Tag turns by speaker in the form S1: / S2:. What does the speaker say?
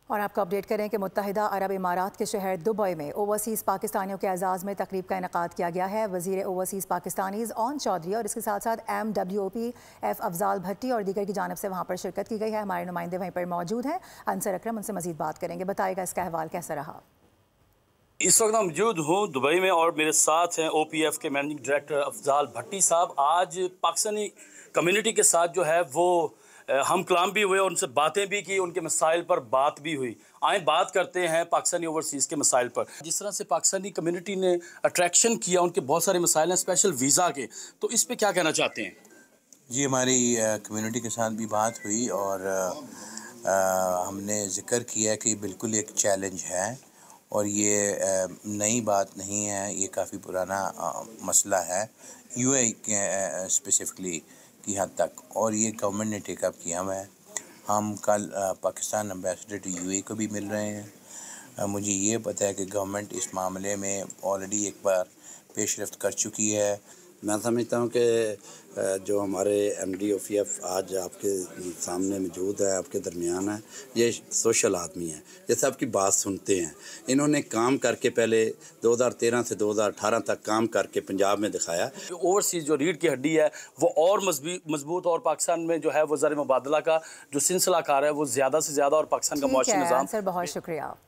S1: और आपको अपडेट करें कि मुत्तहिदा अरब इमारात के शहर दुबई में ओवरसीज़ पाकिस्तानियों के एजाज़ में तकरीब का इनेकाद किया गया है। वज़ीर ओवरसीज़ पाकिस्तानीज़ ओन चौधरी और इसके साथ साथ MWOP अफजाल भट्टी और दीगर की जानब से वहाँ पर शिरकत की गई है। हमारे नुमाइंदे वहीं पर मौजूद हैं। अंसर अकरम उनसे मज़ीद बात करेंगे। बताएगा इसका अहवाल कैसा रहा।
S2: इस वक्त मैं मौजूद हूँ दुबई में और मेरे साथ हैं OPF के मैनेजिंग डायरेक्टर अफजाल भट्टी साहब। आज पाकिस्तानी कम्युनिटी के साथ जो है वो हम कलाम भी हुए और उनसे बातें भी की, उनके मसाइल पर बात भी हुई। आए बात करते हैं पाकिस्तानी ओवरसीज़ के मसाइल पर। जिस तरह से पाकिस्तानी कम्युनिटी ने अट्रैक्शन किया, उनके बहुत सारे मसाइल हैं स्पेशल वीज़ा के, तो इस पर क्या कहना चाहते हैं?
S3: जी, हमारी कम्युनिटी के साथ भी बात हुई और हमने ज़िक्र किया कि बिल्कुल एक चैलेंज है और ये नई बात नहीं है, ये काफ़ी पुराना मसला है UAE के स्पेसिफ़िकली की हद तक, और ये गवर्नमेंट ने टेकअप किया हुआ है। हम कल पाकिस्तान एम्बेसडर टू UAE को भी मिल रहे हैं। मुझे ये पता है कि गवर्नमेंट इस मामले में ऑलरेडी एक बार पेशरफ्त कर चुकी है।
S4: मैं समझता हूँ कि जो हमारे MD OPF आज आपके सामने मौजूद है, आपके दरमियान है, ये सोशल आदमी है, ये सबकी बात सुनते हैं। इन्होंने काम करके पहले 2013 से 2018 तक काम करके पंजाब में दिखाया।
S2: ओवरसीज़ जो रीढ़ की हड्डी है वो और मजबूत, और पाकिस्तान में जो है वो ज़र मुबादला का जो सिलसिला कार है वो ज़्यादा से ज़्यादा, और पाकिस्तान का मुआशी निज़ाम।
S1: सर बहुत शुक्रिया।